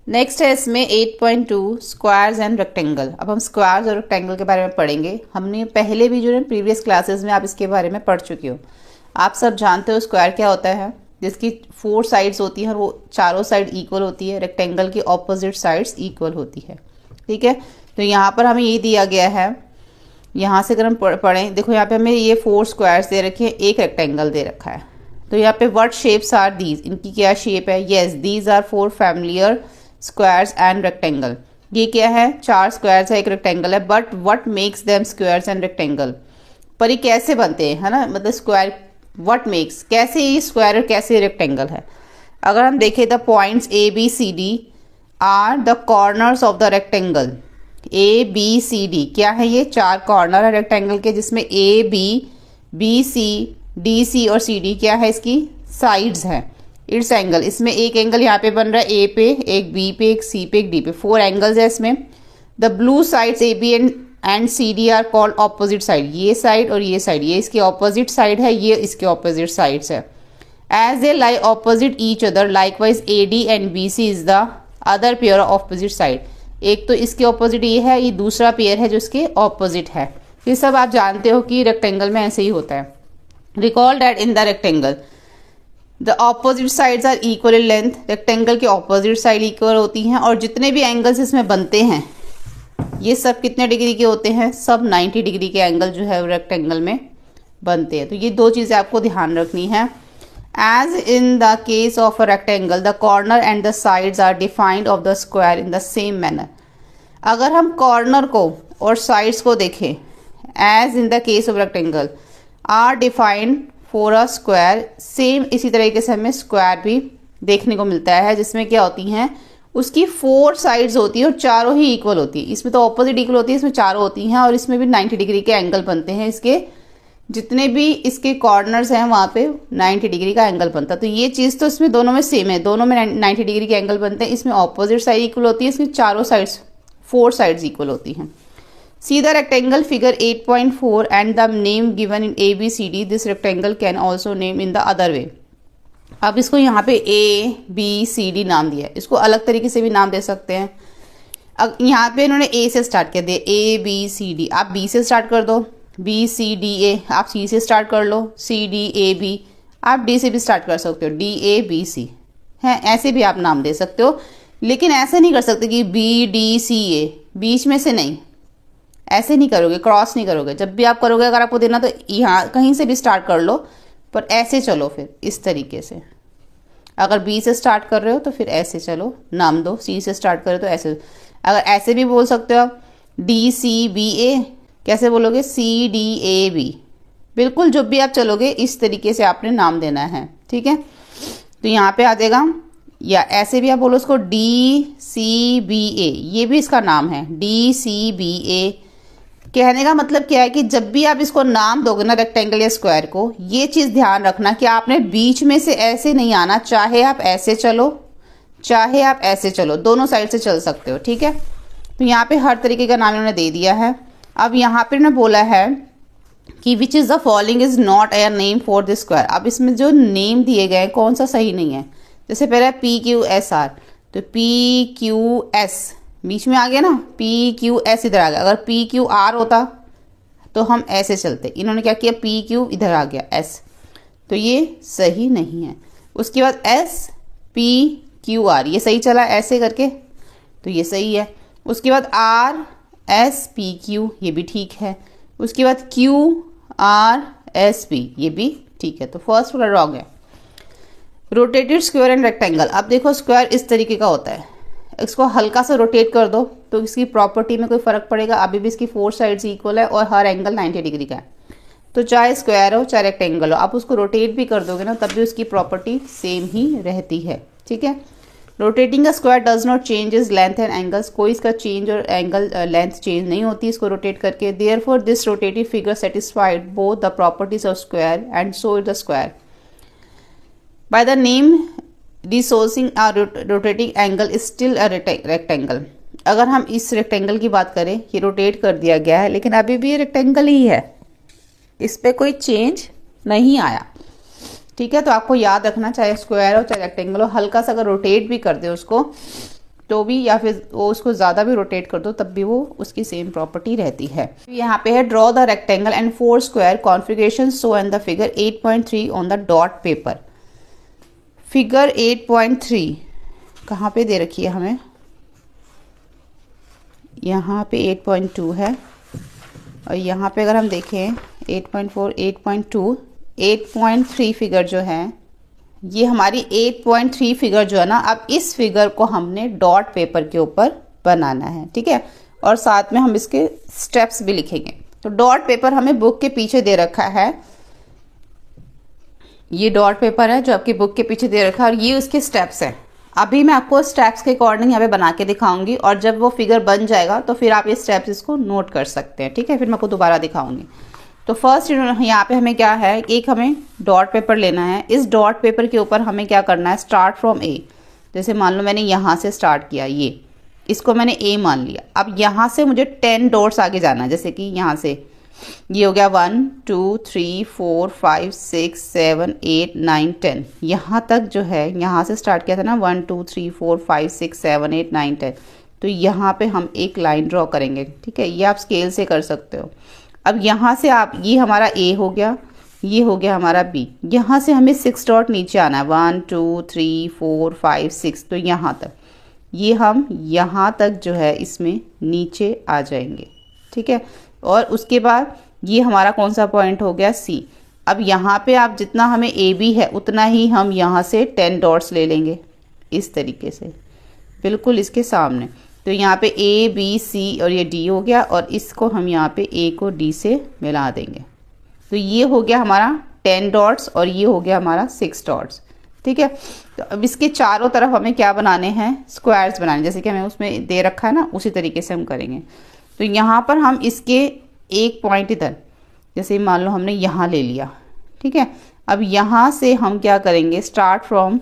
Next है इसमें 8.2 squares and rectangle. अब हम स्क्वायर्स और रेक्टेंगल के बारे में पढ़ेंगे। हमने पहले भी जो है प्रीवियस क्लासेस में आप इसके बारे में पढ़ चुके हो। आप सब जानते हो स्क्वायर क्या होता है, जिसकी 4 साइड्स होती हैं और वो चारों साइड इक्वल होती है। रेक्टेंगल की ऑपोजिट साइड्स इक्वल होती है। ठीक है, तो यहाँ पर हमें ये दिया गया है। यहाँ से अगर हम पढ़ें, देखो यहाँ पे हमें ये 4 स्क्वायर्स दे रखे हैं, एक रेक्टेंगल दे रखा है। तो यहाँ पे व्हाट शेप्स आर दीज, इनकी क्या शेप है? Yes, these are 4 familiar squares and rectangle. ये क्या है? 4 स्क्वायर्स है, एक रेक्टेंगल है। But what makes them squares and rectangle, पर ये कैसे बनते हैं, है ना? मतलब स्क्वायर व्हाट मेक्स, कैसे ये स्क्वायर और कैसे रेक्टेंगल है। अगर हम देखें the points A B C D are the corners of the rectangle. A B C D क्या है? ये 4 कॉर्नर है रेक्टेंगल के, जिसमें ए बी सी डी सी और सी डी क्या है? इसकी साइड्स हैं। इट्स एंगल, इसमें एक एंगल यहाँ पे बन रहा है ए पे, एक बी पे, एक सी पे, एक डी पे। 4 एंगल्स है इसमें। The blue sides A B and C D are called opposite side. ये साइड और ये साइड, ये इसकी ऑपोजिट साइड है, ये इसके ऑपोजिट साइड्स है। As they lie opposite each other likewise A D and B C is the other pair of opposite side. एक तो इसके ऑपोजिट ये है, ये दूसरा पेयर है जो इसके ऑपोजिट है। ये सब आप जानते हो कि रेक्टेंगल में ऐसे ही होता है। Recall that in the rectangle the opposite sides are equal in length. Rectangle की ऑपोजिट साइड इक्वल होती हैं और जितने भी एंगल्स इसमें बनते हैं ये सब कितने डिग्री के होते हैं? सब 90 डिग्री के एंगल जो है रेक्टेंगल में बनते हैं। तो ये 2 चीज़ें आपको ध्यान रखनी है। As in the case of a rectangle the corner and the sides are defined of the square in the same manner. अगर हम कॉर्नर को और साइड्स को देखें, as in the case of rectangle are defined for a square, same इसी तरीके से हमें स्क्वायर भी देखने को मिलता है, जिसमें क्या होती हैं? उसकी 4 साइड्स होती है और चारों ही इक्वल होती है। इसमें तो ऑपोजिट इक्वल होती है, इसमें चारों होती हैं और इसमें भी 90 डिग्री के एंगल बनते हैं। इसके जितने भी इसके कॉर्नर्स हैं वहाँ पे 90 डिग्री का एंगल बनता है। तो ये चीज़ तो इसमें दोनों में सेम है, दोनों में 90 डिग्री के एंगल बनते हैं। इसमें ऑपोजिट साइड इक्वल होती है, इसमें चारों साइड्स 4 साइड्स इक्वल होती हैं। See the rectangle figure 8.4 and the name given in ABCD. This rectangle can also name in the other way. अब इसको यहाँ पे A B C D नाम दिया है, इसको अलग तरीके से भी नाम दे सकते हैं। अब यहाँ पे इन्होंने A से स्टार्ट किया, दे A B C D, आप B से स्टार्ट कर दो, B C D A, आप C से स्टार्ट कर लो, C D A B, आप D से भी स्टार्ट कर सकते हो, D A B C है, ऐसे भी आप नाम दे सकते हो। लेकिन ऐसे नहीं कर सकते कि B D C A, बीच में से नहीं, ऐसे नहीं करोगे, क्रॉस नहीं करोगे। जब भी आप करोगे, अगर आपको देना तो यहाँ कहीं से भी स्टार्ट कर लो, पर ऐसे चलो फिर इस तरीके से। अगर बी से स्टार्ट कर रहे हो तो फिर ऐसे चलो, नाम दो। सी से स्टार्ट कर रहे हो तो ऐसे। अगर ऐसे भी बोल सकते हो आप, डी सी बी ए, कैसे बोलोगे? C D A B. बिल्कुल जब भी आप चलोगे इस तरीके से आपने नाम देना है। ठीक है, तो यहाँ पे आ जाएगा, या ऐसे भी आप बोलो उसको डी सी बी ए, ये भी इसका नाम है, डी सी बी ए। कहने का मतलब क्या है कि जब भी आप इसको नाम दोगे ना रेक्टेंगल या स्क्वायर को, ये चीज़ ध्यान रखना कि आपने बीच में से ऐसे नहीं आना। चाहे आप ऐसे चलो, चाहे आप ऐसे चलो, दोनों साइड से चल सकते हो। ठीक है, तो यहाँ पे हर तरीके का नाम इन्होंने दे दिया है। अब यहाँ पे इन्होंने बोला है कि which is the following is not a name for this square. अब इसमें जो नेम दिए गए हैं कौन सा सही नहीं है। जैसे पहले पी क्यू एस आर, तो पी क्यू एस बीच में आ गया ना, पी क्यू एस इधर आ गया। अगर पी क्यू आर होता तो हम ऐसे चलते, इन्होंने क्या किया? पी क्यू इधर आ गया एस, तो ये सही नहीं है। उसके बाद एस पी क्यू आर, ये सही चला ऐसे करके, तो ये सही है। उसके बाद आर एस पी क्यू, ये भी ठीक है। उसके बाद क्यू आर एस पी, ये भी ठीक है। तो फर्स्ट वाला रॉन्ग है। Rotated square and rectangle. अब देखो स्क्वायर इस तरीके का होता है, इसको हल्का सा रोटेट कर दो तो इसकी प्रॉपर्टी में कोई फ़र्क पड़ेगा? अभी भी इसकी 4 साइड्स इक्वल है और हर एंगल 90 डिग्री का है। तो चाहे स्क्वायर हो चाहे रेक्टेंगल हो, आप उसको रोटेट भी कर दोगे ना तब भी उसकी प्रॉपर्टी सेम ही रहती है। ठीक है, rotating a square does not change is length and angles. कोई इसका चेंज और एंगल लेंथ चेंज नहीं होती इसको रोटेट करके। Therefore this rotated figure satisfied both the properties of square and so is the square by the name disposing a rotating angle is still a rectangle. अगर हम इस rectangle की बात करें, ये रोटेट कर दिया गया है लेकिन अभी भी ये रेक्टेंगल ही है, इस पर कोई चेंज नहीं आया। ठीक है, तो आपको याद रखना, चाहे स्क्वायर हो चाहे रेक्टेंगल हो, हल्का सा अगर रोटेट भी कर दे उसको तो भी, या फिर वो उसको ज़्यादा भी रोटेट कर दो तब भी वो उसकी सेम प्रॉपर्टी रहती है। यहाँ पे है draw the rectangle and 4 square configuration so and the figure 8.3 on the dot paper. Figure 8.3 कहाँ पे दे रखी है हमें, यहाँ पे 8.2 है, और यहाँ पे अगर हम देखें 8.4, 8.2, 8.3 फिगर जो है, ये हमारी 8.3 फिगर जो है ना, अब इस फिगर को हमने डॉट पेपर के ऊपर बनाना है, ठीक है। और साथ में हम इसके स्टेप्स भी लिखेंगे। तो डॉट पेपर हमें बुक के पीछे दे रखा है, ये डॉट पेपर है जो आपकी बुक के पीछे दे रखा है, और ये उसके स्टेप्स हैं। अभी मैं आपको स्टेप्स के अकॉर्डिंग यहाँ पे बना के दिखाऊंगी, और जब वो फिगर बन जाएगा तो फिर आप ये स्टेप्स इसको नोट कर सकते हैं, ठीक है। फिर मैं आपको दोबारा दिखाऊंगी। तो फर्स्ट यहाँ पे हमें क्या है, एक हमें डॉट पेपर लेना है। इस डॉट पेपर के ऊपर हमें क्या करना है, स्टार्ट फ्रॉम ए। जैसे मान लो मैंने यहाँ से स्टार्ट किया, ये इसको मैंने ए मान लिया। अब यहाँ से मुझे 10 डॉट्स आगे जाना है, जैसे कि यहाँ से ये हो गया 1 2 3 4 5 6 7 8 9 10, यहाँ तक जो है, यहाँ से स्टार्ट किया था ना 1 2 3 4 5 6 7 8 9 10। तो यहाँ पे हम एक लाइन ड्रॉ करेंगे, ठीक है। ये आप स्केल से कर सकते हो। अब यहाँ से आप, ये हमारा ए हो गया, ये हो गया हमारा बी। यहाँ से हमें 6 डॉट नीचे आना है, 1 2 3 4 5 6, तो यहाँ तक, ये हम यहाँ तक जो है इसमें नीचे आ जाएंगे, ठीक है। और उसके बाद ये हमारा कौन सा पॉइंट हो गया, सी। अब यहाँ पे आप जितना हमें ए बी है उतना ही हम यहाँ से 10 डॉट्स ले लेंगे, इस तरीके से बिल्कुल इसके सामने। तो यहाँ पे ए बी सी और ये डी हो गया, और इसको हम यहाँ पे ए को डी से मिला देंगे। तो ये हो गया हमारा 10 डॉट्स, और ये हो गया हमारा 6 डॉट्स, ठीक है। तो अब इसके चारों तरफ हमें क्या बनाने हैं, स्क्वायर्स बनाने, जैसे कि हमें उसमें दे रखा है ना, उसी तरीके से हम करेंगे। तो यहाँ पर हम इसके एक पॉइंट इधर, जैसे मान लो हमने यहाँ ले लिया, ठीक है। अब यहाँ से हम क्या करेंगे, स्टार्ट फ्रॉम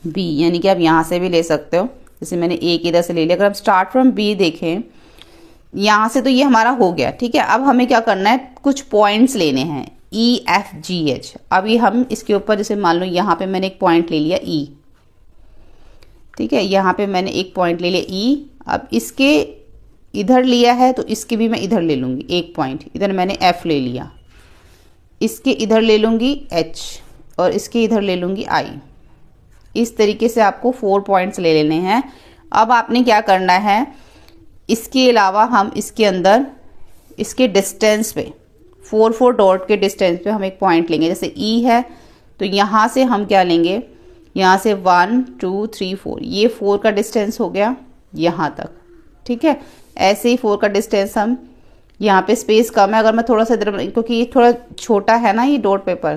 बी, यानी कि आप यहाँ से भी ले सकते हो, जैसे मैंने ए की इधर से ले लिया। अगर हम स्टार्ट फ्रॉम बी देखें यहाँ से, तो ये हमारा हो गया, ठीक है। अब हमें क्या करना है, कुछ पॉइंट्स लेने हैं, ई एफ जी एच। अभी हम इसके ऊपर, जैसे मान लो यहाँ पे मैंने एक पॉइंट ले लिया ई, ठीक है। यहाँ पे मैंने एक पॉइंट ले लिया ई। अब इसके इधर लिया है तो इसके भी मैं इधर ले लूँगी एक पॉइंट, इधर मैंने एफ ले लिया, इसके इधर ले लूँगी एच, और इसके इधर ले लूँगी आई। इस तरीके से आपको 4 पॉइंट्स ले लेने हैं। अब आपने क्या करना है, इसके अलावा हम इसके अंदर इसके डिस्टेंस पे 4 डॉट के डिस्टेंस पे हम एक पॉइंट लेंगे। जैसे ई है तो यहाँ से हम क्या लेंगे, यहाँ से 1 2 3 4, ये 4 का डिस्टेंस हो गया यहाँ तक, ठीक है। ऐसे ही 4 का डिस्टेंस हम, यहाँ पे स्पेस कम है, अगर मैं थोड़ा सा इधर, क्योंकि ये थोड़ा छोटा है ना ये डॉट पेपर,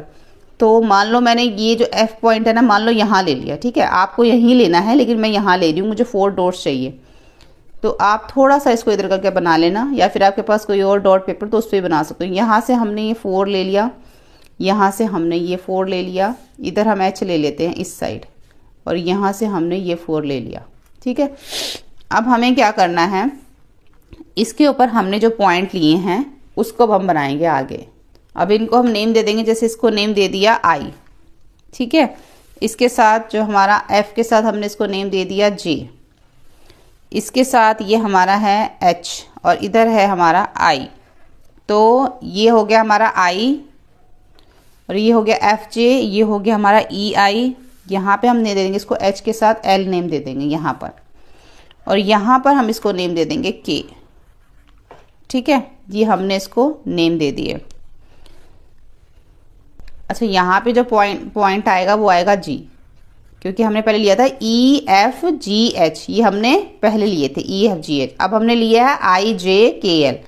तो मान लो मैंने ये जो एफ पॉइंट है ना, मान लो यहाँ ले लिया, ठीक है। आपको यहीं लेना है, लेकिन मैं यहाँ ले रही हूँ, मुझे 4 डॉट्स चाहिए। तो आप थोड़ा सा इसको इधर करके बना लेना, या फिर आपके पास कोई और डॉट पेपर तो उस पर बना सकते हो। यहाँ से हमने ये 4 ले लिया, यहाँ से हमने ये 4 ले लिया, इधर हम एच ले लेते हैं इस साइड, और यहाँ से हमने ये 4 ले लिया, ठीक है। अब हमें क्या करना है, इसके ऊपर हमने जो पॉइंट लिए हैं उसको हम बनाएंगे आगे। अब इनको हम नेम दे देंगे, जैसे इसको नेम दे दिया आई, ठीक है। इसके साथ जो हमारा एफ के साथ हमने इसको नेम दे दिया जे, इसके साथ ये हमारा है एच, और इधर है हमारा आई। तो ये हो गया हमारा आई, और ये हो गया एफ जे, ये हो गया हमारा ई आई। यहाँ पे हम दे देंगे इसको एच के साथ एल नेम दे देंगे यहाँ पर, और यहाँ पर हम इसको नेम दे देंगे के, ठीक है। ये हमने इसको नेम दे दिए। अच्छा, यहाँ पे जो पॉइंट आएगा वो आएगा जी, क्योंकि हमने पहले लिया था ई एफ जी एच, ये हमने पहले लिए थे ई एफ जी एच। अब हमने लिया है आई जे के एल,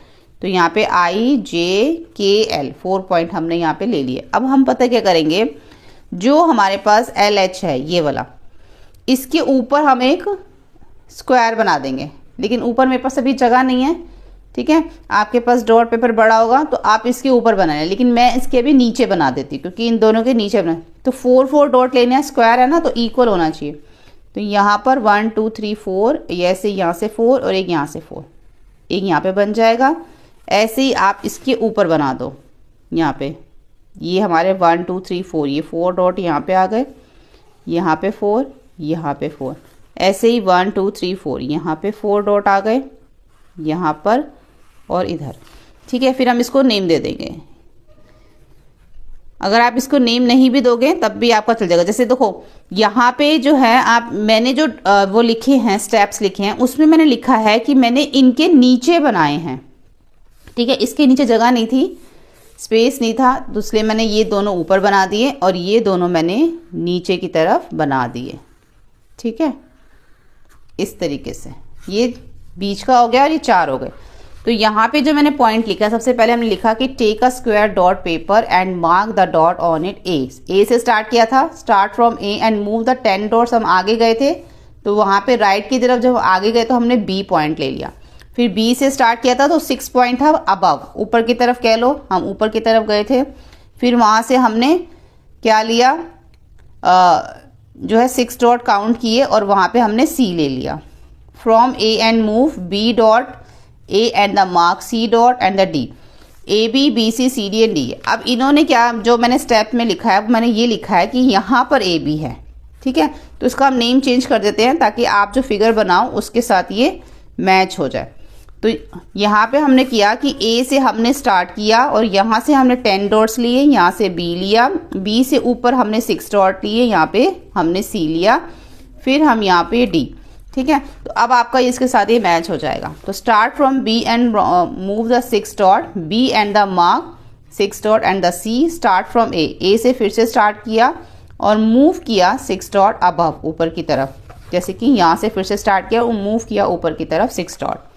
तो यहाँ पे आई जे के एल 4 पॉइंट हमने यहाँ पे ले लिए। अब हम पता क्या करेंगे, जो हमारे पास एल एच है ये वाला, इसके ऊपर हम एक स्क्वायर बना देंगे, लेकिन ऊपर मेरे पास अभी जगह नहीं है, ठीक है। आपके पास डॉट पेपर बड़ा होगा तो आप इसके ऊपर बनाए, लेकिन मैं इसके भी नीचे बना देती हूँ, क्योंकि इन दोनों के नीचे बना। तो 4 डॉट लेने हैं, स्क्वायर है ना तो इक्वल होना चाहिए। तो यहाँ पर 1 2 3 4, ऐसे यहाँ से 4 और एक यहाँ से 4, एक यहाँ पे बन जाएगा। ऐसे ही आप इसके ऊपर बना दो, यहाँ पे ये हमारे 1 2 3 4, ये 4 डॉट यहाँ पे आ गए, यहाँ पे 4, यहाँ पे 4। ऐसे ही 1 2 3 4 यहाँ पे 4 डॉट आ गए यहाँ पर और इधर। ठीक है, फिर हम इसको नेम दे देंगे। अगर आप इसको नेम नहीं भी दोगे तब भी आपका चल जाएगा। जैसे देखो यहाँ पे जो है मैंने जो वो लिखे हैं, स्टेप्स लिखे हैं, उसमें मैंने लिखा है कि मैंने इनके नीचे बनाए हैं। ठीक है, इसके नीचे जगह नहीं थी, स्पेस नहीं था, तो इसलिए मैंने ये दोनों ऊपर बना दिए और ये दोनों मैंने नीचे की तरफ बना दिए। ठीक है, इस तरीके से ये बीच का हो गया और ये 4 हो गए। तो यहाँ पे जो मैंने पॉइंट लिखा, सबसे पहले हमने लिखा कि take a square dot paper and mark the dot on it. A से स्टार्ट किया था, start from A and move the 10 dots. हम आगे गए थे तो वहाँ पे राइट की तरफ जब आगे गए तो हमने बी पॉइंट ले लिया। फिर बी से स्टार्ट किया था तो 6 पॉइंट था अबव, ऊपर की तरफ कह लो, हम ऊपर की तरफ गए थे। फिर वहाँ से हमने क्या लिया, जो है 6 डॉट काउंट किए और वहाँ पे हमने सी ले लिया। From A and move B dot A and the mark C dot and the D, A B B C C D and D। अब इन्होंने क्या, जो मैंने स्टेप में लिखा है, मैंने ये लिखा है कि यहाँ पर A B है। ठीक है, तो इसका हम नेम चेंज कर देते हैं ताकि आप जो फिगर बनाओ उसके साथ ये मैच हो जाए। तो यहाँ पे हमने किया कि A से हमने स्टार्ट किया और यहाँ से हमने 10 डॉट्स लिए, यहाँ से B लिया, B से ऊपर हमने 6 डॉट लिए, यहाँ पे हमने C लिया, फिर हम यहाँ पे D। ठीक है, तो अब आपका इसके साथ ये मैच हो जाएगा। तो start from B and move the 6 dot, B and the mark 6 dot and the C. Start from A से फिर से स्टार्ट किया और मूव किया 6 डॉट अबव, ऊपर की तरफ। जैसे कि यहाँ से फिर से स्टार्ट किया और मूव किया ऊपर की तरफ 6 dot.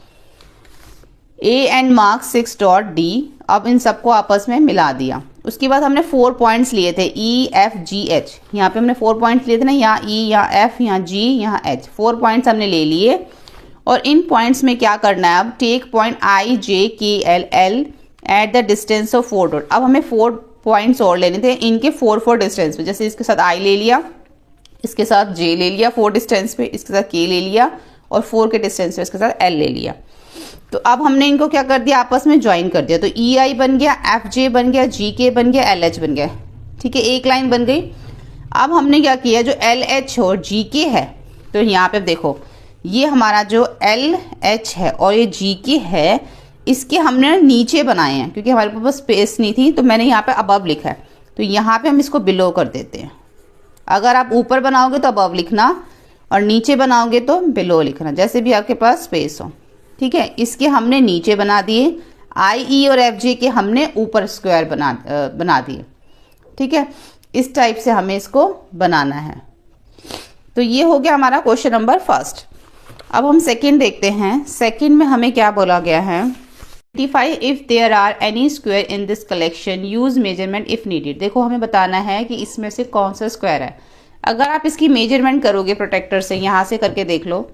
A and mark 6 dot D. अब इन सबको आपस में मिला दिया। उसके बाद हमने 4 पॉइंट्स लिए थे, ई एफ जी एच। यहाँ पे हमने 4 पॉइंट्स लिए थे ना, यहाँ ई, यहाँ एफ, यहाँ जी, यहाँ एच। 4 पॉइंट्स हमने ले लिए और इन पॉइंट्स में क्या करना है अब, टेक पॉइंट आई जे के L L at the distance of 4 dot. अब हमें 4 पॉइंट्स और लेने थे इनके 4 डिस्टेंस पे। जैसे इसके साथ आई ले लिया, इसके साथ जे ले लिया 4 डिस्टेंस पे, इसके साथ के ले लिया और 4 के डिस्टेंस पे इसके साथ एल ले लिया। तो अब हमने इनको क्या कर दिया, आपस में ज्वाइन कर दिया। तो ई आई बन गया, एफ जे बन गया, जी के बन गया, एल एच बन गया। ठीक है, एक लाइन बन गई। अब हमने क्या किया, जो एल एच और जी के है, तो यहाँ पे देखो ये हमारा जो एल एच है और ये जी के है, इसके हमने नीचे बनाए हैं क्योंकि हमारे पास स्पेस नहीं थी, तो मैंने यहाँ पे अबव लिखा है। तो यहाँ पे हम इसको बिलो कर देते हैं। अगर आप ऊपर बनाओगे तो अबव लिखना और नीचे बनाओगे तो बिलो लिखना, जैसे भी आपके पास स्पेस हो। ठीक है, इसके हमने नीचे बना दिए, आई ई और एफ जे के हमने ऊपर स्क्वायर बना दिए। ठीक है, इस टाइप से हमें इसको बनाना है। तो ये हो गया हमारा क्वेश्चन नंबर फर्स्ट। अब हम सेकंड देखते हैं। सेकंड में हमें क्या बोला गया है, identify if there are any square in this collection, use measurement if needed. देखो हमें बताना है कि इसमें से कौन सा स्क्वायर है। अगर आप इसकी मेजरमेंट करोगे प्रोटेक्टर से, यहाँ से करके देख लो,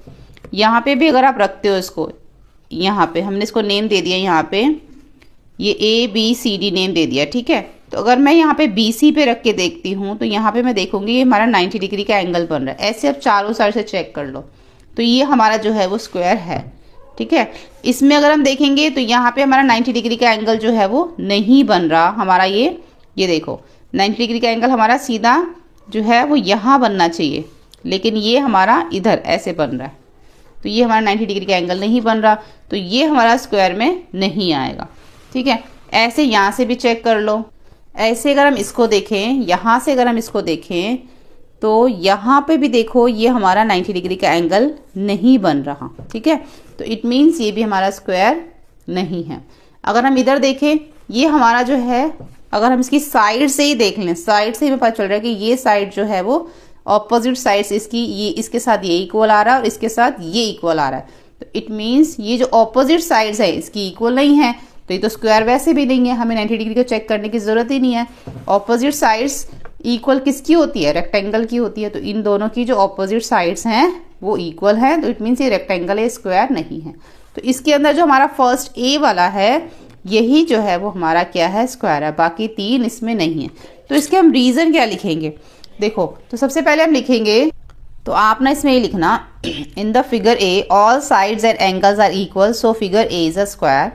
यहाँ पे भी अगर आप रखते हो इसको, यहाँ पे हमने इसको नेम दे दिया, यहाँ पे ये A B C D name दे दिया। ठीक है, तो अगर मैं यहाँ पे बी सी पे रख के देखती हूँ तो यहाँ पे मैं देखूंगी ये हमारा 90 डिग्री का एंगल बन रहा है। ऐसे आप चारों साइड से चेक कर लो, तो ये हमारा जो है वो स्क्वायर है। ठीक है, इसमें अगर हम देखेंगे तो यहाँ पे हमारा 90 डिग्री का एंगल जो है वो नहीं बन रहा हमारा। ये देखो 90 डिग्री का एंगल हमारा सीधा जो है वो यहाँ बनना चाहिए, लेकिन ये हमारा इधर ऐसे बन रहा है। तो ये हमारा 90 डिग्री का एंगल नहीं बन रहा, तो ये हमारा स्क्वायर में नहीं आएगा। ठीक है, ऐसे यहाँ से भी चेक कर लो। ऐसे अगर हम इसको देखें, यहाँ से अगर हम इसको देखें तो यहाँ पे भी देखो ये हमारा 90 डिग्री का एंगल नहीं बन रहा। ठीक है, तो इट मीन्स ये भी हमारा स्क्वायर नहीं है। अगर हम इधर देखें, ये हमारा जो है, अगर हम इसकी साइड से ही देख लें, साइड से ही हमें पता चल रहा है कि ये साइड जो है वो ऑपोजिट साइड्स इसकी, ये इसके साथ ये इक्वल आ रहा है और इसके साथ ये इक्वल आ रहा है। तो इट मीन्स ये जो ऑपोजिट साइड्स है इसकी इक्वल नहीं है, तो ये तो स्क्वायर वैसे भी नहीं है, हमें 90 डिग्री को चेक करने की जरूरत ही नहीं है। ऑपोजिट साइड्स इक्वल किसकी होती है, रेक्टेंगल की होती है। तो इन दोनों की जो ऑपोजिट साइड्स हैं वो इक्वल है, तो इट मीन्स ये रेक्टेंगल है, स्क्वायर नहीं है। तो इसके अंदर जो हमारा फर्स्ट ए वाला है यही जो है वो हमारा क्या है, स्क्वायर है, बाकी 3 इसमें नहीं है। तो इसके हम रीजन क्या लिखेंगे, देखो तो सबसे पहले हम लिखेंगे, तो आप ना इसमें ये लिखना, in the figure A all sides and angles are equal, so figure A is a square.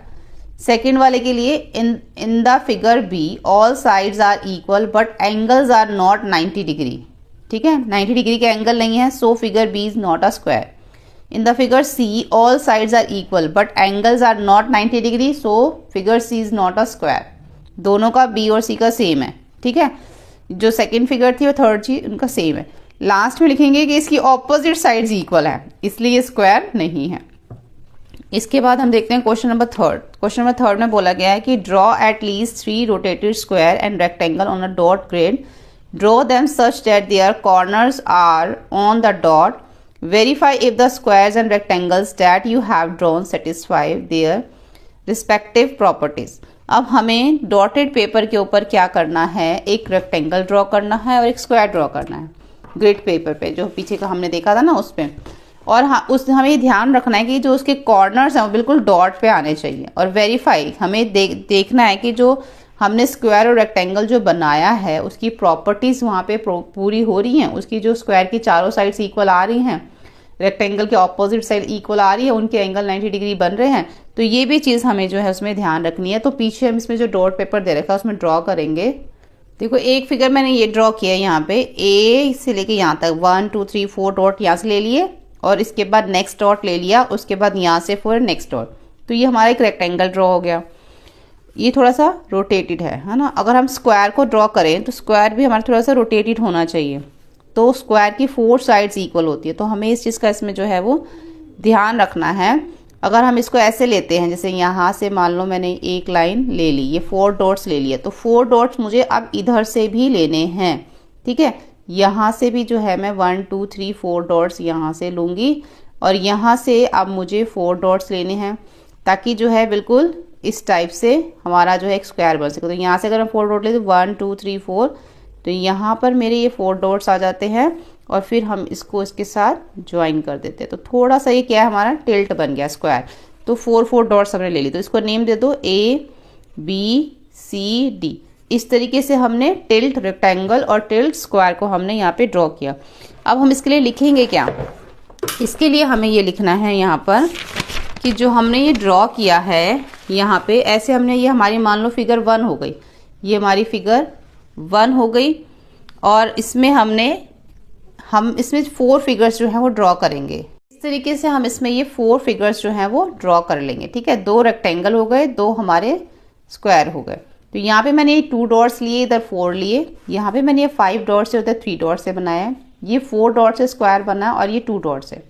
Second वाले के लिए, in the figure B all sides are equal but angles are not 90 degree. ठीक है, 90 डिग्री का angle नहीं है, so figure B is not a square. In the figure C all sides are equal but angles are not 90 degree, so figure C is not a square. दोनों का B और सी का same है, ठीक है। जो सेकंड फिगर थी और थर्ड चीज उनका सेम है। लास्ट में लिखेंगे कि इसकी ऑपोजिट साइड्स इक्वल है, इसलिए ये स्क्वायर नहीं है। इसके बाद हम देखते हैं question number third. Question number third में बोला गया है कि draw at least 3 rotated square and rectangle on a dot grid, draw them such that their corners are on the dot, verify if the squares and rectangles that you have drawn satisfy their respective properties. अब हमें dotted paper के ऊपर क्या करना है, एक rectangle draw करना है और एक स्क्वायर ड्रॉ करना है ग्रिड पेपर पे, जो पीछे का हमने देखा था ना उस पे। और हमें ये ध्यान रखना है कि जो उसके कॉर्नर्स हैं वो बिल्कुल डॉट पे आने चाहिए। और वेरीफाई हमें देखना है कि जो हमने स्क्वायर और रेक्टेंगल जो बनाया है उसकी प्रॉपर्टीज़ वहाँ पे पूरी हो रही हैं, उसकी जो स्क्वायर की चारों साइड्स इक्वल आ रही हैं, रेक्टेंगल के ऑपोजिट साइड इक्वल आ रही है, उनके एंगल 90 डिग्री बन रहे हैं। तो ये भी चीज़ हमें जो है उसमें ध्यान रखनी है। तो पीछे हम इसमें जो डॉट पेपर दे रखा है उसमें ड्रॉ करेंगे। देखो एक फिगर मैंने ये ड्रॉ किया है यहाँ पे, ए से लेके यहाँ तक 1 2 3 4 डॉट यहाँ से ले लिए और इसके बाद नेक्स्ट डॉट ले लिया, उसके बाद यहाँ से 4 नेक्स्ट डॉट। तो ये हमारा एक रेक्टेंगल ड्रॉ हो गया। ये थोड़ा सा रोटेटेड है ना। अगर हम स्क्वायर को ड्रॉ करें तो स्क्वायर भी हमारा थोड़ा सा रोटेटेड होना चाहिए, तो स्क्वायर की 4 साइड्स इक्वल होती है। तो हमें इस चीज़ का इसमें जो है वो ध्यान रखना है। अगर हम इसको ऐसे लेते हैं, जैसे यहाँ से मान लो मैंने एक लाइन ले ली, ये 4 डॉट्स ले लिए, तो 4 डॉट्स मुझे अब इधर से भी लेने हैं, ठीक है। यहाँ से भी जो है मैं 1 2 3 4 डॉट्स यहाँ से लूँगी और यहाँ से अब मुझे 4 डॉट्स लेने हैं, ताकि जो है बिल्कुल इस टाइप से हमारा जो है एक स्क्वायर बन सके। तो यहाँ से अगर हम 4 डॉट लेते 1 2 3 4, तो यहाँ पर मेरे ये 4 डॉट्स आ जाते हैं और फिर हम इसको इसके साथ ज्वाइन कर देते हैं। तो थोड़ा सा ये क्या है, हमारा टिल्ट बन गया स्क्वायर। तो 4 डॉट्स हमने ले ली, तो इसको नेम दे दो A B C D। इस तरीके से हमने टिल्ट रेक्टेंगल और टिल्ट स्क्वायर को हमने यहाँ पे ड्रॉ किया। अब हम इसके लिए लिखेंगे क्या, इसके लिए हमें ये लिखना है यहाँ पर कि जो हमने ये ड्रॉ किया है यहाँ पे, ऐसे हमने ये हमारी मान लो फिगर 1 हो गई, ये हमारी फिगर 1 हो गई। और इसमें हम इसमें 4 फिगर्स जो हैं वो ड्रॉ करेंगे। इस तरीके से हम इसमें ये 4 फिगर्स जो हैं वो ड्रॉ कर लेंगे, ठीक है। 2 रेक्टेंगल हो गए, 2 हमारे स्क्वायर हो गए। तो यहाँ पे मैंने ये 2 डॉट्स लिए, इधर 4 लिए, यहाँ पे मैंने ये 5 डॉट्स से उधर 3 डॉट्स से बनाया है, ये 4 डॉट्स से स्क्वायर बना और ये 2 डॉट्स है,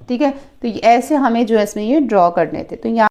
ठीक है। तो ऐसे हमें जो है इसमें ये ड्रॉ करने थे। तो यहाँ